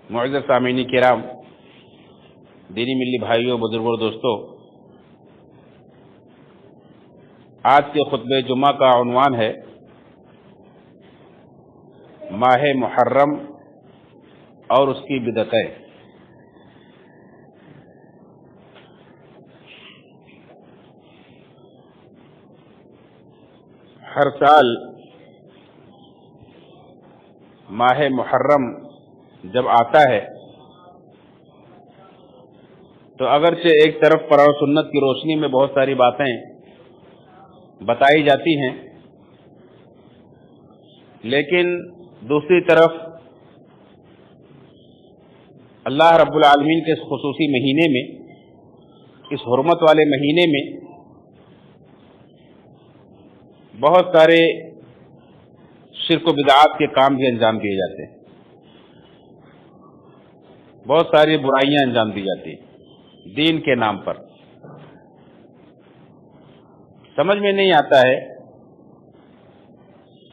معزز سامعین کرام، دینی ملی بھائیوں، بزرگوں، دوستوں، آج کے خطبہ جمعہ کا عنوان ہے ماہ محرم اور اس کی بدعتیں۔ ہر سال ماہ محرم جب آتا ہے تو اگرچہ ایک طرف قرآن و سنت کی روشنی میں بہت ساری باتیں بتائی جاتی ہیں، لیکن دوسری طرف اللہ رب العالمین کے اس خصوصی مہینے میں، اس حرمت والے مہینے میں بہت سارے شرک و بدعات کے کام بھی انجام دیے جاتے ہیں، بہت ساری برائیاں انجام دی جاتی ہیں دین کے نام پر۔ سمجھ میں نہیں آتا ہے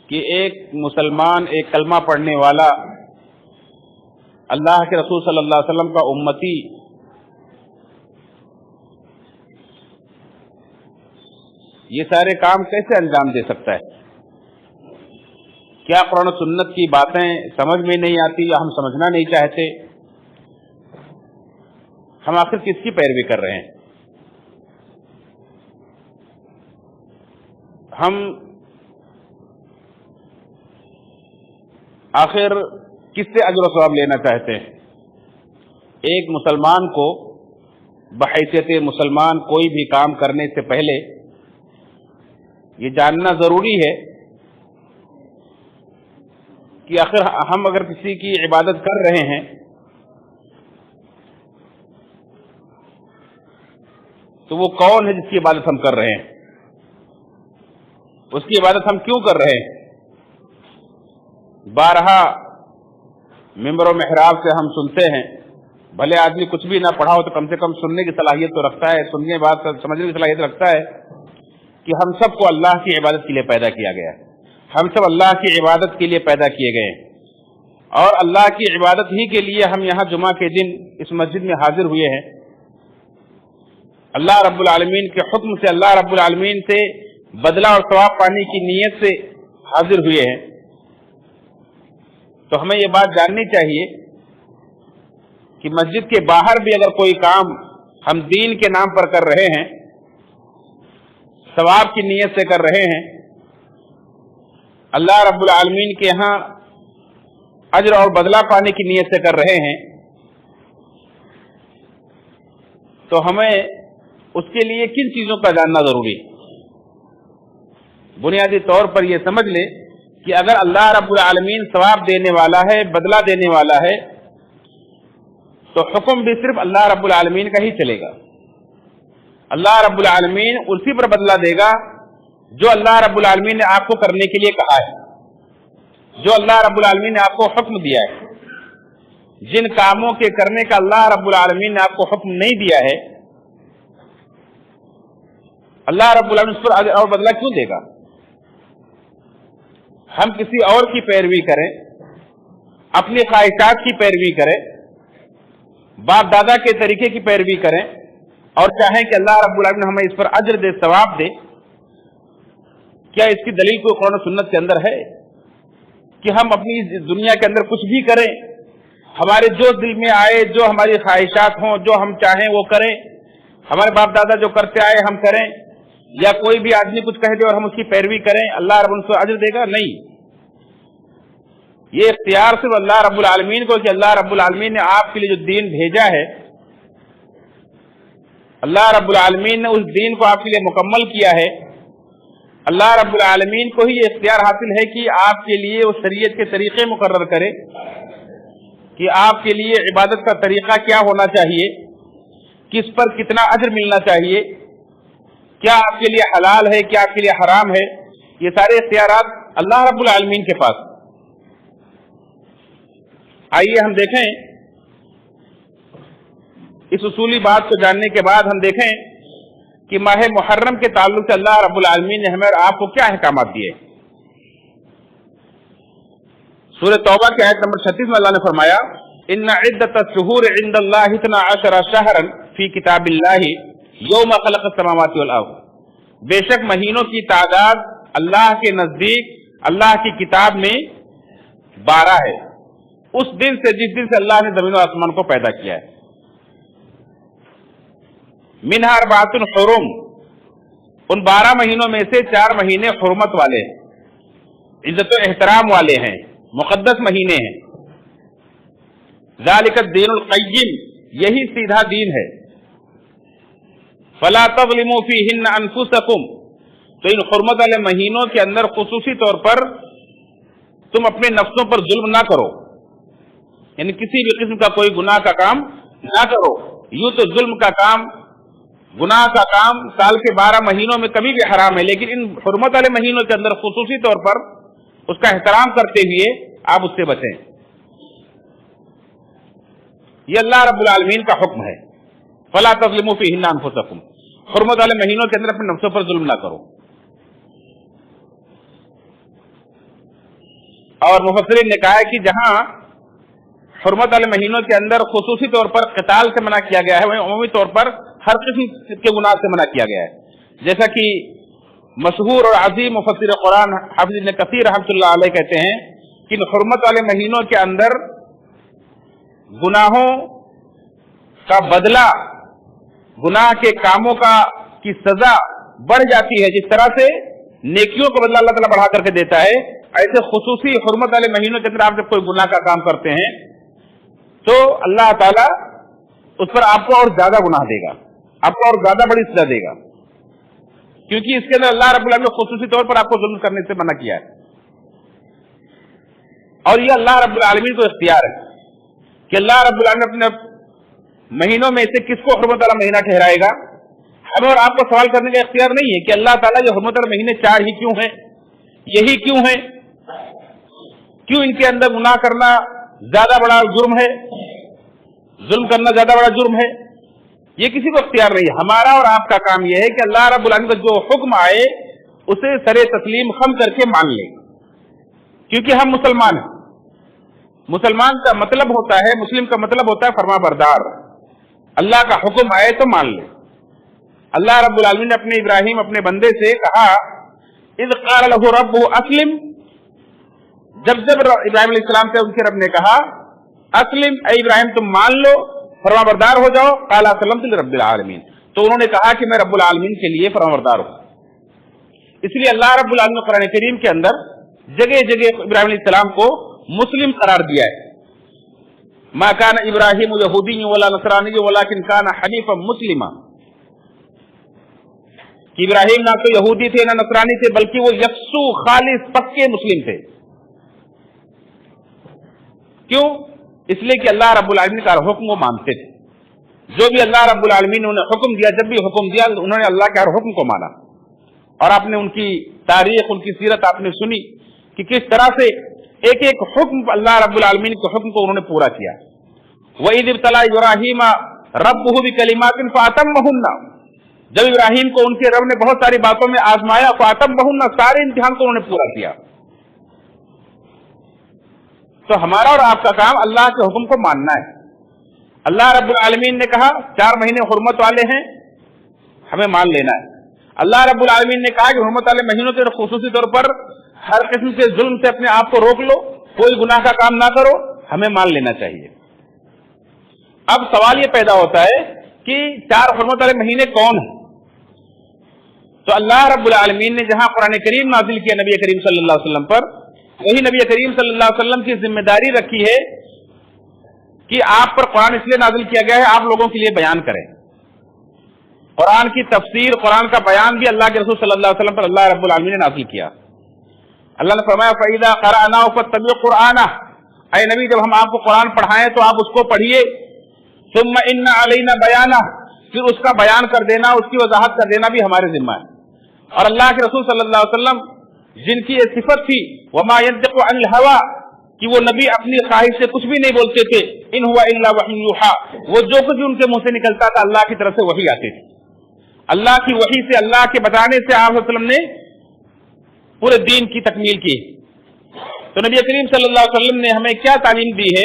کہ ایک مسلمان، ایک کلمہ پڑھنے والا، اللہ کے رسول صلی اللہ علیہ وسلم کا امتی، یہ سارے کام کیسے انجام دے سکتا ہے؟ کیا قرآن و سنت کی باتیں سمجھ میں نہیں آتی یا ہم سمجھنا نہیں چاہتے؟ ہم آخر کس کی پیروی کر رہے ہیں؟ ہم آخر کس سے اجر و ثواب لینا چاہتے ہیں؟ ایک مسلمان کو بحیثیت مسلمان کوئی بھی کام کرنے سے پہلے یہ جاننا ضروری ہے کہ آخر ہم اگر کسی کی عبادت کر رہے ہیں تو وہ کون ہے جس کی عبادت ہم کر رہے ہیں؟ اس کی عبادت ہم کیوں کر رہے ہیں؟ بارہا ممبر و محراب سے ہم سنتے ہیں، بھلے آدمی کچھ بھی نہ پڑھا ہو تو کم سے کم سننے کی صلاحیت تو رکھتا ہے، سننے بات سمجھنے کی صلاحیت رکھتا ہے کہ ہم سب کو اللہ کی عبادت کے لیے پیدا کیا گیا ہے، ہم سب اللہ کی عبادت کے لیے پیدا کیے گئے ہیں، اور اللہ کی عبادت ہی کے لیے ہم یہاں جمعہ کے دن اس مسجد میں حاضر ہوئے ہیں۔ اللہ رب العالمین کے حکم سے، اللہ رب العالمین سے بدلہ اور ثواب پانے کی نیت سے حاضر ہوئے ہیں، تو ہمیں یہ بات جاننی چاہیے کہ مسجد کے باہر بھی اگر کوئی کام ہم دین کے نام پر کر رہے ہیں، ثواب کی نیت سے کر رہے ہیں، اللہ رب العالمین کے ہاں اجر اور بدلہ پانے کی نیت سے کر رہے ہیں، تو ہمیں اس کے لیے کن چیزوں کا جاننا ضروری ہے؟ بنیادی طور پر یہ سمجھ لیں کہ اگر اللہ رب العالمین ثواب دینے والا ہے، بدلہ دینے والا ہے، تو حکم بھی صرف اللہ رب العالمین کا ہی چلے گا۔ اللہ رب العالمین اسی پر بدلہ دے گا جو اللہ رب العالمین نے آپ کو کرنے کے لیے کہا ہے، جو اللہ رب العالمین نے آپ کو حکم دیا ہے۔ جن کاموں کے کرنے کا اللہ رب العالمین نے آپ کو حکم نہیں دیا ہے، اللہ رب العالمین اس پر اور بدلہ کیوں دے گا؟ ہم کسی اور کی پیروی کریں، اپنی خواہشات کی پیروی کریں، باپ دادا کے طریقے کی پیروی کریں، اور چاہیں کہ اللہ رب العالمین ہمیں اس پر اجر دے، ثواب دے، کیا اس کی دلیل کوئی قرآن و سنت کے اندر ہے؟ کہ ہم اپنی دنیا کے اندر کچھ بھی کریں، ہمارے جو دل میں آئے، جو ہماری خواہشات ہوں، جو ہم چاہیں وہ کریں، ہمارے باپ دادا جو کرتے آئے ہم کریں، یا کوئی بھی آدمی کچھ کہہ دے اور ہم اس کی پیروی کریں، اللہ رب العالمین اجر دے گا؟ نہیں، یہ اختیار صرف اللہ رب العالمین کو، کہ اللہ رب العالمین نے آپ کے لیے جو دین بھیجا ہے، اللہ رب العالمین نے اس دین کو آپ کے لیے مکمل کیا ہے، اللہ رب العالمین کو ہی یہ اختیار حاصل ہے کہ آپ کے لیے اس شریعت کے طریقے مقرر کرے کہ آپ کے لیے عبادت کا طریقہ کیا ہونا چاہیے، کس پر کتنا اجر ملنا چاہیے، کیا آپ کے لیے حلال ہے، کیا آپ کے لیے حرام ہے، یہ سارے اختیارات اللہ رب العالمین کے پاس۔ آئیے ہم دیکھیں، اس اصولی بات کو جاننے کے بعد ہم دیکھیں کہ ماہ محرم کے تعلق سے اللہ رب العالمین نے ہمیں اور آپ کو کیا احکامات دیے۔ سورہ توبہ کی آیت نمبر 36 میں اللہ نے فرمایا ان عدۃ الشہور عند اللہ 12 شہرا فی کتاب اللہ یوم خلق السماوات والارض، بے شک مہینوں کی تعداد اللہ کے نزدیک اللہ کی کتاب میں 12 ہے، اس دن سے جس دن سے اللہ نے زمین و آسمان کو پیدا کیا ہے۔ منہا 4 حرم، ان 12 مہینوں میں سے 4 مہینے حرمت والے ہیں، عزت و احترام والے ہیں، مقدس مہینے ہیں۔ ذالک الدین القیم، یہی سیدھا دین ہے۔ فلا تظلموا فیہن انفسکم، تو ان حرمت والے مہینوں کے اندر خصوصی طور پر تم اپنے نفسوں پر ظلم نہ کرو، یعنی کسی بھی قسم کا کوئی گناہ کا کام نہ کرو۔ یوں تو ظلم کا کام، گناہ کا کام سال کے 12 مہینوں میں کبھی بھی حرام ہے، لیکن ان حرمت والے مہینوں کے اندر خصوصی طور پر اس کا احترام کرتے ہوئے آپ اس سے بچیں۔ یہ اللہ رب العالمین کا حکم ہے، فلا تظلموا فیہن انفسکم، حرمت والے مہینوں کے اندر اپنے نفسوں پر ظلم نہ کرو۔ اور مفسرین نے کہا ہے کہ جہاں حرمت والے مہینوں کے اندر خصوصی طور پر قتال سے منع کیا گیا ہے، وہیں عمومی طور پر ہر قسم کے گناہ سے منع کیا گیا ہے، جیسا کہ مشہور اور عظیم مفسر قرآن حافظ ابن کثیر رحمۃ اللہ علیہ کہتے ہیں کہ ان حرمت والے مہینوں کے اندر گناہوں کا بدلہ، گناہ کے کاموں کی سزا بڑھ جاتی ہے، جس طرح سے نیکیوں کا بدلہ اللہ تعالیٰ بڑھا کر کے دیتا ہے، ایسے خصوصی حرمت والے مہینوں کے اندر آپ جب کوئی گناہ کا کام کرتے ہیں تو اللہ تعالیٰ اس پر آپ کو اور زیادہ گناہ دے گا، آپ کو اور زیادہ بڑی سزا دے گا، کیونکہ اس کے اندر اللہ رب العالمین نے خصوصی طور پر آپ کو ظلم کرنے سے منع کیا ہے۔ اور یہ اللہ رب العالمین کو اختیار ہے کہ اللہ رب العالمین اپنے مہینوں میں سے کس کو حرمت والا مہینہ ٹھہرائے گا۔ ہمیں اور آپ کو سوال کرنے کا اختیار نہیں ہے کہ اللہ تعالیٰ یہ حرمت والے مہینے 4 ہی کیوں ہیں، یہی کیوں ہیں، کیوں ان کے اندر گناہ کرنا زیادہ بڑا جرم ہے، ظلم کرنا زیادہ بڑا جرم ہے، یہ کسی کو اختیار نہیں ہے۔ ہمارا اور آپ کا کام یہ ہے کہ اللہ رب العالمین کا جو حکم آئے اسے سر تسلیم خم کر کے مان لیں، کیونکہ ہم مسلمان ہیں۔ مسلمان کا مطلب ہوتا ہے، مسلم کا مطلب ہوتا ہے فرما بردار، اللہ کا حکم آئے تو مان لیں۔ اللہ رب العالمین نے اپنے ابراہیم اپنے بندے سے کہا اذ قال له ربه اسلم، جب ابراہیم علیہ السلام سے ان کے رب نے کہا اسلم، اے ابراہیم تم مان لو، فرما بردار ہو جاؤ، قال اسلمت لرب العالمین، تو انہوں نے کہا کہ میں رب العالمین کے لیے فرما بردار ہوں۔ اس لیے اللہ رب العالمین نے قرآن کریم کے اندر جگہ جگہ ابراہیم علیہ السلام کو مسلم قرار دیا ہے۔ ما کان ابراہیم یہودی ولا نصرانی ولکن کان حنیفا مسلما، کہ ابراہیم نہ تو یہودی تھے نہ نصرانی تھے، بلکہ وہ یکسو خالص پکے مسلم تھے۔ کیوں؟ اس لیے کہ اللہ رب العالمین کا حکم وہ مانتے تھے، جو بھی اللہ رب العالمین نے انہیں حکم دیا، جب بھی حکم دیا انہوں نے اللہ کے ہر حکم کو مانا۔ اور آپ نے ان کی تاریخ، ان کی سیرت آپ نے سنی کہ کس طرح سے ایک ایک حکم اللہ رب العالمین کے حکم کو انہوں نے پورا کیا۔ وَإِذِ ابْتَلَىٰ إِبْرَاهِيمَ رَبُّهُ بِكَلِمَاتٍ فَأَتَمَّهُنَّ، جب ابراہیم کو ان کے رب نے بہت ساری باتوں میں آزمایا، فَأَتَمَّهُنَّ، سارے امتحان کو انہوں نے پورا کیا۔ تو ہمارا اور آپ کا کام اللہ کے حکم کو ماننا ہے۔ اللہ رب العالمین نے کہا 4 مہینے حرمت والے ہیں، ہمیں مان لینا ہے۔ اللہ رب العالمین نے کہا کہ حرمت والے مہینوں کے خصوصی طور پر ہر قسم کے ظلم سے اپنے آپ کو روک لو، کوئی گناہ کا کام نہ کرو، ہمیں مان لینا چاہیے۔ اب سوال یہ پیدا ہوتا ہے کہ 4 حرمت والے مہینے کون ہیں؟ تو اللہ رب العالمین نے جہاں قرآن کریم نازل کیا نبی کریم صلی اللہ علیہ وسلم پر، وہی نبی کریم صلی اللہ علیہ وسلم کی ذمہ داری رکھی ہے کہ آپ پر قرآن اس لیے نازل کیا گیا ہے آپ لوگوں کے لیے بیان کریں۔ قرآن کی تفسیر، قرآن کا بیان بھی اللہ کے رسول صلی اللہ علیہ وسلم پر اللہ رب العالمین نے نازل کیا۔ اللہ نے فرمایا فَإِذَا قَرَأْنَاهُ فَاتَّبِعْ قُرْآنَهُ، اے نبی جب ہم آپ کو قرآن پڑھائیں تو آپ اس کو پڑھیے۔ ثُمَّ إِنَّ عَلَيْنَا بَيَانَهُ، پھر اس کا بیان کر دینا، اس کی وضاحت کر دینا بھی ہمارے ذمہ ہے۔ اور اللہ کے رسول صلی اللہ علیہ وسلم جن کی یہ صفت تھی وَمَا يَنطِقُ عَنِ الْهَوَىٰ، کہ وہ نبی اپنی خواہش سے کچھ بھی نہیں بولتے تھے، إِنْ هُوَ إِلَّا وَحْيٌ يُوحَىٰ، وہ جو کچھ بھی ان کے منہ سے نکلتا تھا اللہ کی طرف سے وحی آتی تھی۔ اللہ کی وحی سے، اللہ کے بتانے سے آپ صلی اللہ علیہ وسلم نے پورے دین کی تکمیل کی۔ تو نبی کریم صلی اللہ علیہ وسلم نے ہمیں کیا تعلیم دی ہے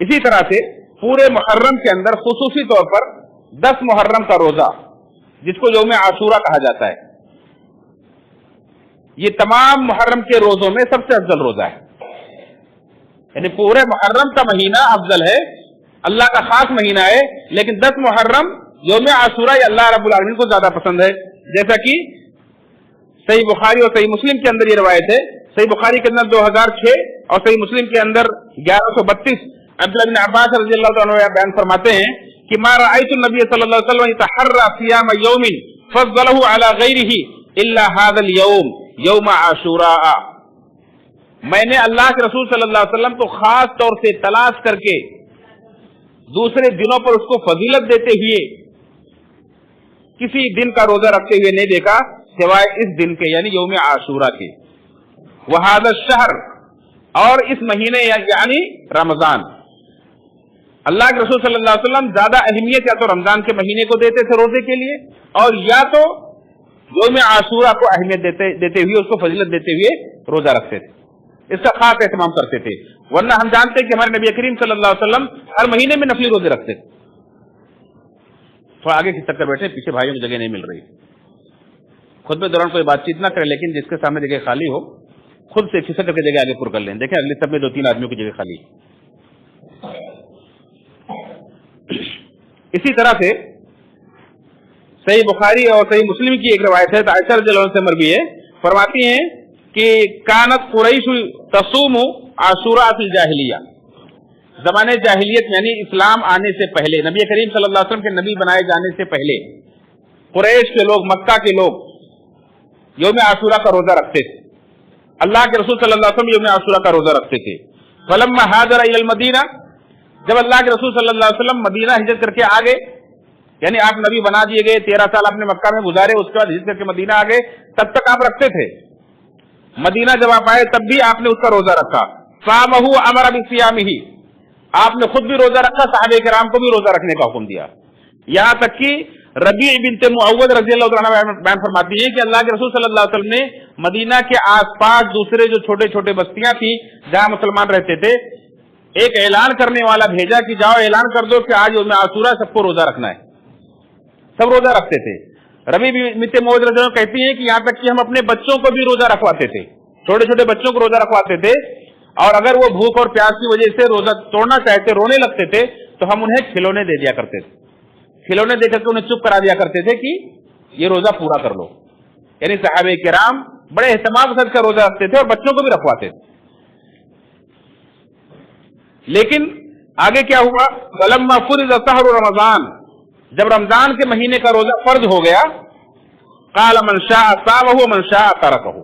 اسی طرح سے پورے محرم کے اندر خصوصی طور پر 10 محرم کا روزہ جس کو یوم عاشورہ کہا جاتا ہے، یہ تمام محرم کے روزوں میں سب سے افضل روزہ ہے. یعنی پورے محرم کا مہینہ افضل ہے، اللہ کا خاص مہینہ ہے، لیکن 10 محرم یوم عاشورہ یہ اللہ رب العالمین کو زیادہ پسند ہے. جیسا کہ صحیح بخاری اور صحیح مسلم کے اندر یہ روایت ہے، صحیح بخاری کے اندر 2006 اور صحیح مسلم کے اندر 1132. عبداللہ بن عباس رضی اللہ عنہ بیان فرماتے ہیں کہ ما رأيت النبي صلی اللہ علیہ وسلم يتحرى صيام يوم فضله على غيره الا هذا اليوم يوم عاشوراء. میں نے اللہ کے رسول صلی اللہ علیہ وسلم کو خاص طور سے تلاش کر کے دوسرے دنوں پر اس کو فضیلت دیتے ہوئے کسی دن کا روزہ رکھتے ہوئے نہیں دیکھا سوائے اس دن کے، یعنی یوم عاشورہ کے. وهذا الشهر، اور اس مہینے یعنی رمضان. اللہ کے رسول صلی اللہ علیہ وسلم زیادہ اہمیت یا تو رمضان کے مہینے کو دیتے تھے روزے کے لیے، اور یا تو یوم عاشورہ کو اہمیت دیتے ہوئے، اس کو فضیلت دیتے ہوئے روزہ رکھتے تھے، اس کا خاص اہتمام کرتے تھے. ورنہ ہم جانتے ہیں کہ ہمارے نبی کریم صلی اللہ علیہ وسلم ہر مہینے میں نفلی روزے رکھتے تھے. تھوڑا آگے کھسک کر بیٹھے، پیچھے بھائیوں کو جگہ نہیں مل رہی. خطبے دوران کوئی بات چیت نہ کرے، لیکن جس کے سامنے جگہ خالی ہو خود سے کھسک کر کے جگہ آگے پر کر لیں. دیکھیں اگلی سب میں 2-3 آدمیوں کی جگہ خالی. اسی طرح سے صحیح بخاری اور صحیح مسلم کی ایک روایت ہے، عائشہ رضی اللہ عنہا سے مروی ہے، فرماتی ہیں کہ کانت قریش تصوم عاشوراء فی الجاہلیہ. زمانے جاہلیت یعنی اسلام آنے سے پہلے، نبی کریم صلی اللہ علیہ وسلم کے نبی بنائے جانے سے پہلے قریش کے لوگ، مکہ کے لوگ یوم عاشوراء کا روزہ رکھتے تھے. اللہ کے رسول صلی اللہ علیہ وسلم یوم عاشوراء کا روزہ رکھتے تھے. فلما ہاجر الی المدینہ، جب اللہ کے رسول صلی اللہ علیہ وسلم مدینہ ہجرت کر کے آ گئے، یعنی آپ نبی بنا دیے گئے، 13 سال آپ نے مکہ میں گزارے، اس کے بعد ہجرت کر کے مدینہ آ گئے، تب تک آپ رکھتے تھے. مدینہ جب آپ آئے تب بھی آپ نے اس کا روزہ رکھا. صامہ امر بصیامہ، آپ نے خود بھی روزہ رکھا، صحابہ کرام کو بھی روزہ رکھنے کا حکم دیا. یہاں تک کہ ربیع بنت معوذ رضی اللہ عنہ بیان فرماتی ہے کہ اللہ کے رسول صلی اللہ علیہ وسلم نے مدینہ کے آس پاس دوسرے جو چھوٹے چھوٹے بستیاں تھیں جہاں مسلمان رہتے تھے، ایک اعلان کرنے والا بھیجا کہ جاؤ اعلان کر دو کہ آج یوم عاشوراء سب کو روزہ رکھنا ہے. سب روزہ رکھتے تھے. ربیع بنت معوذ رضی اللہ عنہ کہتی ہیں کہ یہاں تک کہ ہم اپنے بچوں کو بھی روزہ رکھواتے تھے، چھوٹے چھوٹے بچوں کو روزہ رکھواتے تھے، اور اگر وہ بھوک اور پیاس کی وجہ سے روزہ توڑنا چاہتے، رونے لگتے تھے، تو ہم انہیں کھلونے دے دیا کرتے تھے. کھلونے دے کر کے انہیں چپ کرا دیا کرتے تھے کہ یہ روزہ پورا کر لو. یعنی صحابہ کرام بڑے اہتمام سے کا روزہ رکھتے تھے اور بچوں کو بھی رکھواتے تھے. لیکن آگے کیا ہوا؟ فلما فرض شہر رمضان، جب رمضان کے مہینے کا روزہ فرض ہو گیا، قال من شاء صامہ ومن شاء ترکہ،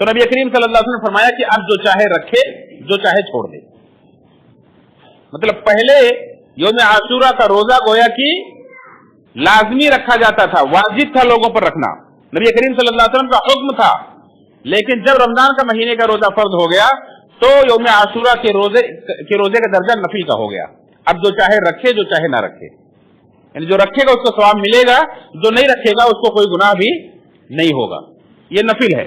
تو نبی کریم صلی اللہ علیہ وسلم نے فرمایا کہ اب جو چاہے رکھے، جو چاہے چھوڑ دے. مطلب پہلے یوم عاشوراء کا روزہ گویا کہ لازمی رکھا جاتا تھا، واجب تھا لوگوں پر رکھنا، نبی کریم صلی اللہ علیہ وسلم کا حکم تھا. لیکن جب رمضان کا مہینے کا روزہ فرض ہو گیا تو یوم عاشوراء کے روزے کا درجہ نفل کا ہو گیا. اب جو چاہے رکھے، جو چاہے نہ رکھے. یعنی جو رکھے گا اس کو ثواب ملے گا، جو نہیں رکھے گا اس کو کوئی گناہ بھی نہیں ہوگا. یہ نفل ہے،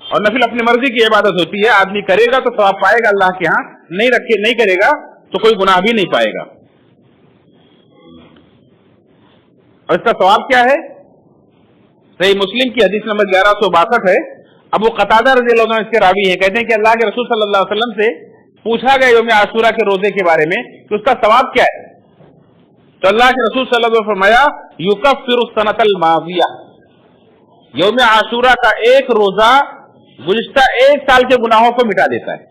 اور نفل اپنی مرضی کی عبادت ہوتی ہے. آدمی کرے گا تو ثواب پائے گا اللہ کے ہاں، نہیں کرے گا تو کوئی گناہ بھی نہیں پائے گا. اور اس کا ثواب کیا ہے؟ صحیح مسلم کی حدیث نمبر 1162 ہے. ابو قتادہ رضی اللہ عنہ اس کے راوی ہیں، کہتے ہیں کہ اللہ کے رسول صلی اللہ علیہ وسلم سے پوچھا گیا یوم عاشوراء کے روزے کے بارے میں کہ اس کا ثواب کیا ہے. تو اللہ کے رسول صلی اللہ علیہ وسلم نے فرمایا یکفر السنۃ الماضیہ، یوم عاشوراء کا ایک روزہ گزشتہ 1 سال کے گناہوں کو مٹا دیتا ہے.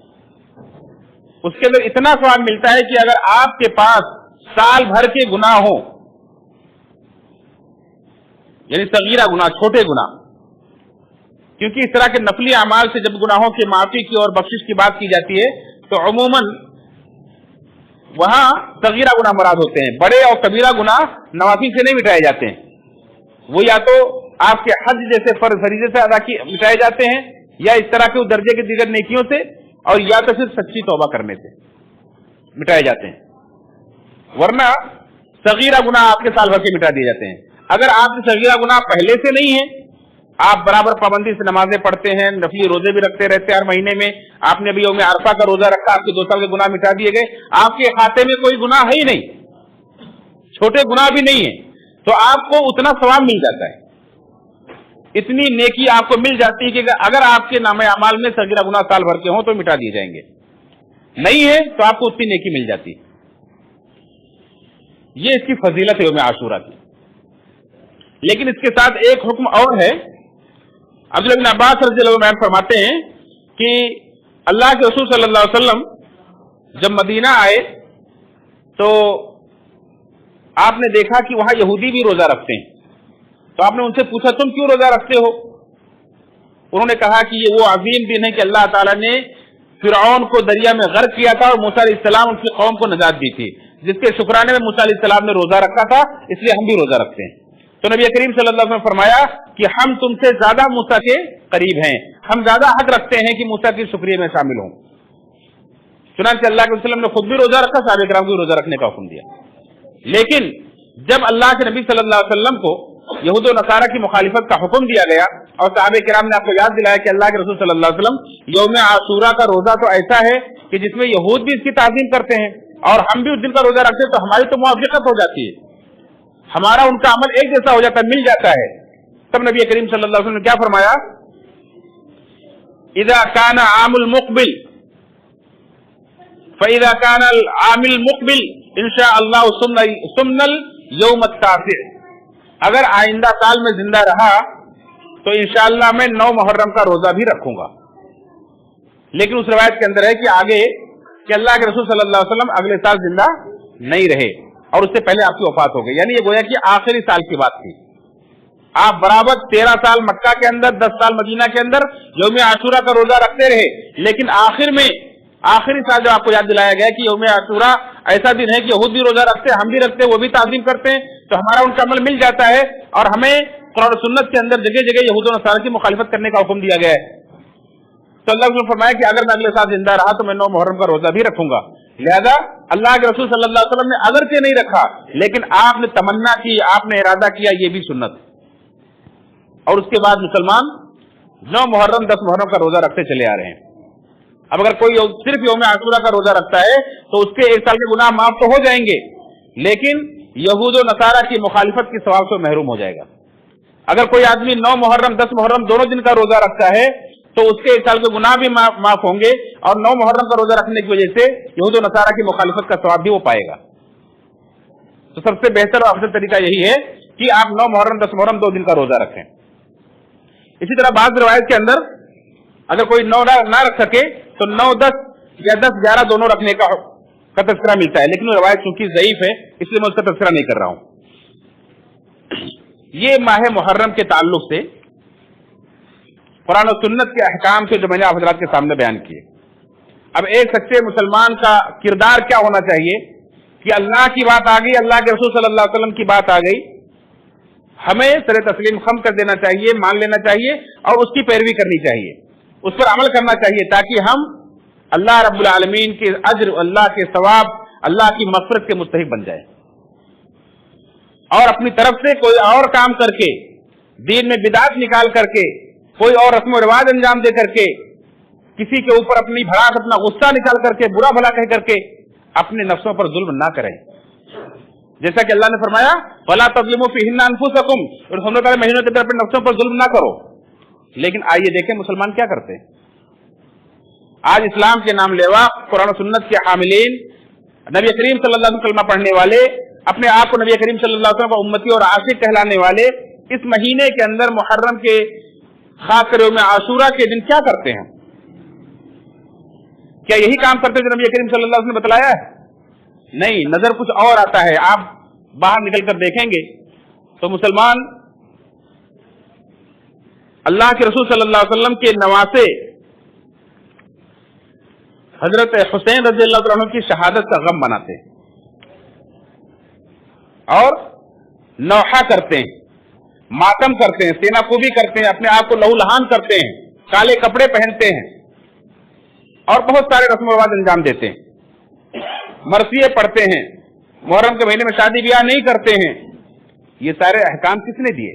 اس کے اندر اتنا ثواب ملتا ہے کہ اگر آپ کے پاس سال بھر کے گناہ ہوں، یعنی صغیرہ گناہ، چھوٹے گناہ، کیونکہ اس طرح کے نفلی اعمال سے جب گناہوں کی معافی کی اور بخشش کی بات کی جاتی ہے تو عموماً وہاں صغیرہ گناہ مراد ہوتے ہیں. بڑے اور کبیرہ گناہ نوافل سے نہیں مٹائے جاتے ہیں، وہ یا تو آپ کے حج جیسے فریضے سے ادا مٹائے جاتے ہیں، یا اس طرح کے درجے کے دیگر نیکیوں سے، اور یا تو صرف سچی توبہ کرنے سے مٹائے جاتے ہیں. ورنہ صغیرہ گناہ آپ کے سال بھر کے مٹا دیے جاتے ہیں. اگر آپ کے صغیرہ گناہ پہلے سے نہیں ہیں آپ برابر پابندی سے نمازیں پڑھتے ہیں, نفلی روزے بھی رکھتے رہتے ہیں ہر مہینے میں. آپ نے ابھی یوم عرفہ کا روزہ رکھا, آپ کے 2 سال کے گناہ مٹا دیے گئے, آپ کے کھاتے میں کوئی گناہ ہے ہی نہیں, چھوٹے گناہ بھی نہیں ہے, تو آپ کو اتنا ثواب مل جاتا ہے, اتنی نیکی آپ کو مل جاتی ہے کہ اگر آپ کے نامہ اعمال میں صغیرہ گناہ سال بھر کے ہوں تو مٹا دیے جائیں گے, نہیں ہے تو آپ کو اتنی نیکی مل جاتی ہے. یہ اس کی فضیلت ہے یوم عاشورہ کی. لیکن اس کے ساتھ ایک حکم اور ہے. عبداللہ بن عباس رضی اللہ عنہ فرماتے ہیں کہ اللہ کے رسول صلی اللہ علیہ وسلم جب مدینہ آئے تو آپ نے دیکھا کہ وہاں یہودی بھی روزہ رکھتے ہیں, تو آپ نے ان سے پوچھا تم کیوں روزہ رکھتے ہو؟ انہوں نے کہا کہ یہ وہ عظیم دن ہے کہ اللہ تعالیٰ نے فرعون کو دریا میں غرق کیا تھا اور موسیٰ علیہ السلام ان کی قوم کو نجات دی تھی, جس کے شکرانے میں موسیٰ علیہ السلام نے روزہ رکھا تھا, اس لیے ہم بھی روزہ رکھتے ہیں. تو نبی کریم صلی اللہ علیہ وسلم نے فرمایا کہ ہم تم سے زیادہ موسیٰ کے قریب ہیں, ہم زیادہ حق رکھتے ہیں کہ موسیٰ کی شکریہ میں شامل ہوں. چنانچہ اللہ کے وسلم نے خود بھی روزہ رکھا, صحابہ کرام کو روزہ رکھنے کا حکم دیا. لیکن جب اللہ کے نبی صلی اللہ علیہ وسلم کو یہود و نصارہ کی مخالفت کا حکم دیا گیا اور صحابہ کرام نے آپ کو یاد دلایا کہ اللہ کے رسول صلی اللہ علیہ وسلم یوم عاشورہ کا روزہ تو ایسا ہے کہ جس میں یہود بھی اس کی تعظیم کرتے ہیں اور ہم بھی اس دن کا روزہ رکھتے ہیں, تو ہماری تو موافقت ہو جاتی ہے, ہمارا ان کا عمل ایک جیسا ہو جاتا ہے, مل جاتا ہے. تب نبی کریم صلی اللہ علیہ وسلم نے کیا فرمایا, اذا كان عام المقبل فاذا كان العام المقبل ان شاء الله سمن اليوم التاسع, اگر آئندہ سال میں زندہ رہا تو انشاءاللہ میں 9 محرم کا روزہ بھی رکھوں گا. لیکن اس روایت کے اندر ہے کہ آگے کہ اللہ کے رسول صلی اللہ علیہ وسلم اگلے سال زندہ نہیں رہے اور اس سے پہلے آپ کی وفات ہو گئی, یعنی یہ گویا کہ آخری سال کی بات تھی. آپ برابر 13 سال مکہ کے اندر, 10 سال مدینہ کے اندر یوم عاشورہ کا روزہ رکھتے رہے, لیکن آخر میں آخری سال جو آپ کو یاد دلایا گیا کہ یوم عاشورہ ایسا دن ہے کہ یہود بھی روزہ رکھتے ہیں, ہم بھی رکھتے ہیں, وہ بھی تعظیم کرتے ہیں, تو ہمارا ان کا عمل مل جاتا ہے اور ہمیں قرآن و سنت کے اندر جگہ جگہ یہود و نصارہ کی مخالفت کرنے کا حکم دیا گیا ہے. تو اللہ نے فرمایا کہ اگر میں اگلے سال زندہ رہا تو میں 9 محرم کا روزہ بھی رکھوں گا. لہذا اللہ کے رسول صلی اللہ علیہ وسلم نے اگرچہ نہیں رکھا لیکن آپ نے تمنا کی, آپ نے ارادہ کیا, یہ بھی سنت. اور اس کے بعد مسلمان 9 محرم 10 محرم کا روزہ رکھتے چلے آ رہے ہیں. اب اگر کوئی صرف یوم عاشورہ کا روزہ رکھتا ہے تو اس کے 1 سال کے گناہ معاف تو ہو جائیں گے, لیکن یہود و نصارہ کی مخالفت کی ثواب سے محروم ہو جائے گا. اگر کوئی آدمی 9 محرم 10 محرم دونوں دن کا روزہ رکھتا ہے تو اس کے 1 سال کے گناہ بھی معاف ہوں گے اور 9 محرم کا روزہ رکھنے کی وجہ سے یہود و نصارہ کی مخالفت کا ثواب بھی وہ پائے گا. تو سب سے بہتر اور افضل طریقہ یہی ہے کہ آپ 9 محرم 10 محرم 2 دن کا روزہ رکھیں. اسی طرح بعض روایت کے اندر اگر کوئی 9 نہ رکھ سکے تو 9 10 یا 10 11 دونوں رکھنے کا تذکرہ ملتا ہے, لیکن وہ روایت چونکہ ضعیف ہے اس لیے میں اس کا تذکرہ نہیں کر رہا ہوں. یہ ماہ محرم کے تعلق سے قرآن و سنت کے احکام سے جو میں نے آپ حضرات کے سامنے بیان کیے. اب ایک سچے مسلمان کا کردار کیا ہونا چاہیے کہ اللہ کی بات آ گئی, اللہ کے رسول صلی اللہ علیہ وسلم کی بات آ گئی, ہمیں سر تسلیم خم کر دینا چاہیے, مان لینا چاہیے اور اس کی پیروی کرنی چاہیے, اس پر عمل کرنا چاہیے تاکہ ہم اللہ رب العالمین کے اجر, اللہ کے ثواب, اللہ کی مغفرت کے مستحق بن جائیں. اور اپنی طرف سے کوئی اور کام کر کے, دین میں بدعت نکال کر کے, کوئی اور رسم و رواج انجام دے کر کے, کسی کے اوپر اپنی بھڑاس, اپنا غصہ نکال کر کے, برا بھلا کہہ کر کے اپنے نفسوں پر ظلم نہ کریں. جیسا کہ اللہ نے فرمایا فَلَا تَظْلِمُوا فِيهِنَّ أَنفُسَكُمْ, اور ہم نے مہینوں کے طرف اپنے نفسوں پر ظلم نہ کرو. لیکن آئیے دیکھیں مسلمان کیا کرتے ہیں. آج اسلام کے نام لیوا, قرآن و سنت کے حاملین, نبی کریم صلی اللہ علیہ وسلم کلمہ پڑھنے والے, اپنے آپ کو نبی کریم صلی اللہ علیہ وسلم امتی اور عاشق کہلانے والے, اس مہینے کے اندر محرم کے خاص کر یوم عاشورہ کے دن کیا کرتے ہیں؟ کیا یہی کام کرتے ہیں جو نبی کریم صلی اللہ علیہ وسلم نے بتلایا ہے؟ نہیں, نظر کچھ اور آتا ہے. آپ باہر نکل کر دیکھیں گے تو مسلمان اللہ کے رسول صلی اللہ علیہ وسلم کے نواسے حضرت حسین رضی اللہ عنہ کی شہادت کا غم مناتے ہیں اور نوحہ کرتے ہیں, ماتم کرتے ہیں, سینہ کوبی کرتے ہیں, اپنے آپ کو لہو لہان کرتے ہیں, کالے کپڑے پہنتے ہیں اور بہت سارے رسم و رواج انجام دیتے ہیں, مرثیے پڑھتے ہیں, محرم کے مہینے میں شادی بیاہ نہیں کرتے ہیں. یہ سارے احکام کس نے دیے؟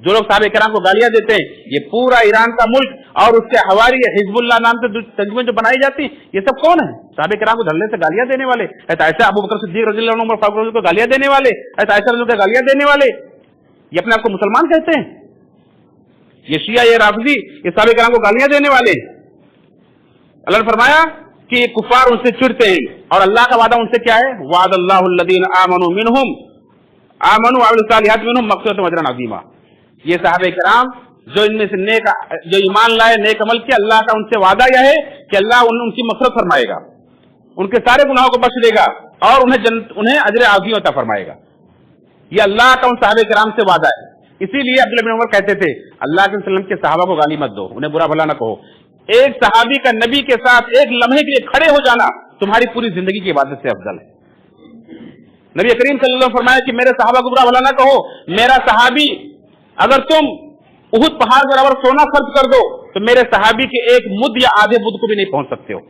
جو لوگ صحابہ کرام کو گالیاں دیتے ہیں، یہ پورا ایران کا ملک اور اس کے حواری حزب اللہ نام سے تنظیمیں جو بنائی جاتی ہیں، یہ سب کون ہیں؟ صحابہ کرام کو دھڑلے سے گالیاں دینے والے، ایسا ابو بکر صدیق رضی اللہ عنہ، عمر فاروق رضی اللہ عنہ کو گالیاں دینے والے، ایسا رضی کو گالیاں دینے والے، یہ اپنے آپ کو مسلمان کہتے ہیں؟ یہ شیعہ، یہ رافضی، یہ صحابہ کرام کو گالیاں دینے والے۔ اللہ نے فرمایا کہ یہ کفار ان سے چڑھتے ہیں، اور اللہ کا وعدہ ان سے کیا ہے؟ وعد اللہ الذین آمنوا منہم آمنوا وعملوا الصالحات منہم مغفرۃ واجرا عظیما۔ یہ صحابہ کرام جو ان میں سے نیک، جو ایمان لائے، نیک عمل کیا، اللہ کا ان سے وعدہ یہ ہے کہ اللہ ان کی مغفرت فرمائے گا، ان کے سارے گناہوں کو بخش دے گا، اور انہیں اجر عظیم عطا فرمائے گا۔ یہ اللہ کا ان صحابہ کرام سے وعدہ ہے۔ اسی لیے عبداللہ بن عمر کہتے تھے اللہ کے وسلم کے صحابہ کو گالی مت دو، انہیں برا بھلا نہ کہو، ایک صحابی کا نبی کے ساتھ ایک لمحے کے لیے کھڑے ہو جانا تمہاری پوری زندگی کی عبادت سے افضل ہے۔ نبی کریم صلی اللہ علیہ وسلم فرمایا کہ میرے صحابہ کو برا بھلا نہ کہو، میرا صحابی، اگر تم احد پہاڑ کے برابر سونا خرچ کر دو تو میرے صحابی کے ایک مد یا آدھے مد کو بھی نہیں پہنچ سکتے ہو۔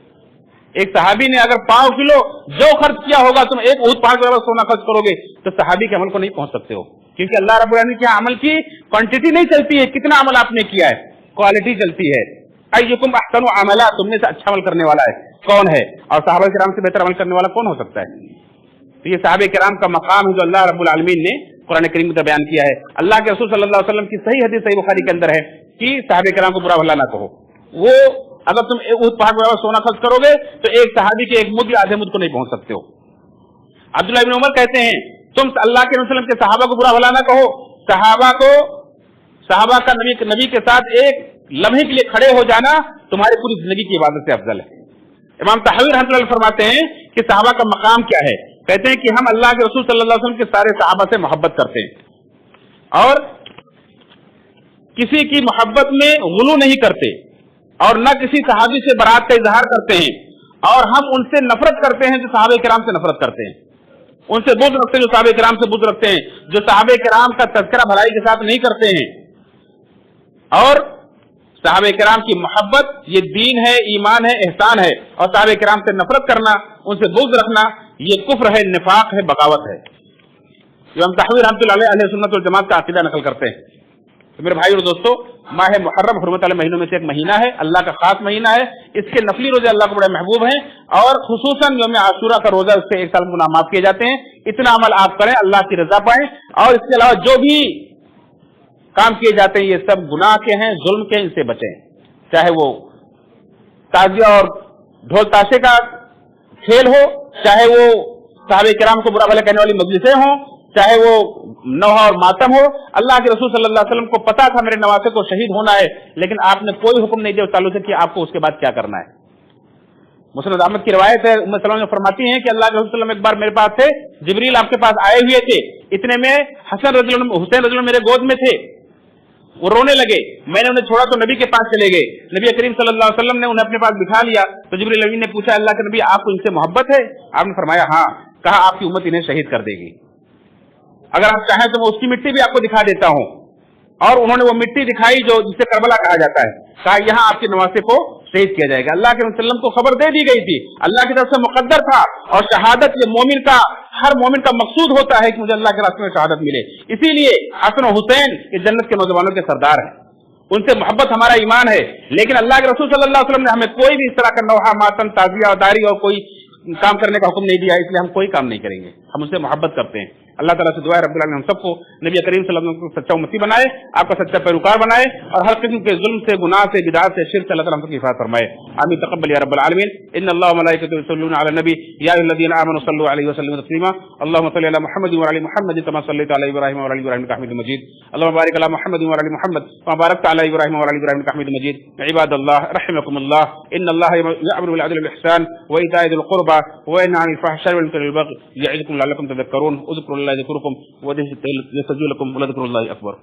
ایک صحابی نے اگر 5 کلو جو خرچ کیا ہوگا، تم ایک احد پہاڑ کے برابر سونا خرچ کرو گے تو صحابی کے عمل کو نہیں پہنچ سکتے ہو، کیونکہ اللہ رب العالمین کے عمل کی کوانٹٹی نہیں چلتی ہے کتنا عمل آپ نے کیا ہے، کوالٹی چلتی ہے۔ ایکم احسن عملا، تم میں سے اچھا عمل کرنے والا ہے کون ہے، اور صحابہ کرام سے بہتر عمل کرنے والا کون ہو سکتا ہے؟ تو یہ صحابہ کرام کا مقام ہے جو اللہ رب العالمین نے قرآن کریم میں بیان کیا ہے۔ اللہ کے رسول صلی اللہ علیہ وسلم کی صحیح حدیث صحیح بخاری کے اندر ہے کہ صحابہ کرام کو برا بھلا نہ کہو، وہ اگر تم احد پہاڑ پر سونا خرچ کرو گے تو ایک صحابی کے ایک مد یا آدھے مد کو نہیں پہنچ سکتے ہو۔ عبداللہ بن عمر کہتے ہیں تم اللہ کے وسلم کے صحابہ کو برا بھلا نہ کہو، صحابہ کا نبی کے ساتھ ایک لمحے کے لیے کھڑے ہو جانا تمہاری پوری زندگی کی عبادت سے افضل ہے۔ امام طحاوی رحمۃ اللہ علیہ فرماتے ہیں کہ صحابہ کا مقام کیا ہے؟ کہتے ہیں کہ ہم اللہ کے رسول صلی اللہ علیہ وسلم کے سارے صحابہ سے محبت کرتے ہیں اور کسی کی محبت میں غلو نہیں کرتے، اور نہ کسی صحابی سے برات کا اظہار کرتے ہیں، اور ہم ان سے نفرت کرتے ہیں جو صحابہ کرام سے نفرت کرتے ہیں، ان سے بغض رکھتے ہیں جو صحابہ کرام سے بغض رکھتے ہیں، جو صحابہ کرام کا تذکرہ بھلائی کے ساتھ نہیں کرتے ہیں۔ اور صحابہ کرام کی محبت یہ دین ہے، ایمان ہے، احسان ہے، اور صحابہ کرام سے نفرت کرنا، ان سے بغض رکھنا، یہ کفر ہے، نفاق ہے، بغاوت ہے۔ امام طحاوی رحمۃ اللہ علیہ اہل سنت والجماعت کا عقیدہ نقل کرتے ہیں۔ تو میرے بھائی اور دوستو، ماہ محرم حرمت والے مہینوں میں سے ایک مہینہ ہے، اللہ کا خاص مہینہ ہے، اس کے نفلی روزے اللہ کو بڑے محبوب ہیں، اور خصوصاً یوم عاشورہ کا روزہ، اس سے ایک سال گناہ معاف کیے جاتے ہیں۔ اتنا عمل آپ کریں، اللہ کی رضا پائیں، اور اس کے علاوہ جو بھی کام کیے جاتے ہیں یہ سب گناہ کے ہیں، ظلم کے، ان سے بچیں، چاہے وہ تازیہ اور ڈھول تاشے کا کھیل ہو، چاہے وہ صحابہ کرام کو برا بھلا کہنے والی مجلسیں ہوں، چاہے وہ نوحہ اور ماتم ہو۔ اللہ کے رسول صلی اللہ علیہ وسلم کو پتا تھا میرے نواسے کو شہید ہونا ہے، لیکن آپ نے کوئی حکم نہیں دیا اس تعلق سے کہ آپ کو اس کے بعد کیا کرنا ہے۔ مسند احمد کی روایت ہے، ام سلمہ فرماتی ہیں کہ اللہ کے رسول صلی اللہ علیہ وسلم ایک بار میرے پاس تھے، جبریل آپ کے پاس آئے ہوئے تھے، اتنے میں حسین رضی اللہ عنہ، حسین رضی اللہ عنہ میرے گود میں تھے، وہ رونے لگے، میں نے انہیں چھوڑا تو نبی کے پاس چلے گئے، نبی کریم صلی اللہ علیہ وسلم نے انہیں اپنے پاس بٹھا لیا، تو جبریل امین نے پوچھا اللہ کے نبی آپ کو ان سے محبت ہے؟ آپ نے فرمایا ہاں۔ کہا آپ کی امت انہیں شہید کر دے گی، اگر آپ چاہیں تو میں اس کی مٹی بھی آپ کو دکھا دیتا ہوں، اور انہوں نے وہ مٹی دکھائی جو جسے کربلا کہا جاتا ہے، کہا یہاں آپ کے نواسے کو شہید کیا جائے گا۔ اللہ کے وسلم کو خبر دے دی گئی تھی، اللہ کی طرف سے مقدر تھا، اور شہادت یہ مومن کا، ہر مومن کا مقصود ہوتا ہے کہ مجھے اللہ کے راستے میں شہادت ملے۔ اسی لیے حسن و حسین یہ جنت کے نوجوانوں کے سردار ہیں، ان سے محبت ہمارا ایمان ہے، لیکن اللہ کے رسول صلی اللہ علیہ وسلم نے ہمیں کوئی بھی اس طرح کا نوحہ، ماتم، تعزیہ، داری اور کوئی کام کرنے کا حکم نہیں دیا، اس لیے ہم کوئی کام نہیں کریں گے، ہم ان سے محبت کرتے ہیں۔ اللہ تعالیٰ سے دعا ہے رب العالمین ہم سب کو نبی کریم صلی اللہ علیہ وسلم کو سچا امتی بنائے، آپ کا سچا پیروکار بنائے، اور ہر قسم کے ظلم سے، گناہ سے، بدعات سے، شرک سے اللہ تعالیٰ ہم سب کی حفاظت فرمائے۔ آمین تقبل یا رب العالمین۔ ان اللہ وملائکتہ یصلون علی النبی یا ایھا الذین آمنوا صلوا علیہ وسلموا تسلیما۔ اللهم صل علی محمد وعلی محمد کما صلیت علی ابراہیم وعلی ابراہیم انک حمید مجید۔ اللهم بارک علی محمد وعلی محمد کما بارکت علی ابراہیم وعلی ابراہیم انک حمید مجید۔ عباد اللہ رحمکم اللہ، ان اللہ یأمر بالعدل والإحسان وإیتاء ذی القربى وینہی عن الفحشاء والمنکر والبغی یعظکم لعلکم تذکرون۔ اذکروا اللہ یذکرکم وادعوہ یستجب لکم ولذکر اللہ اکبر۔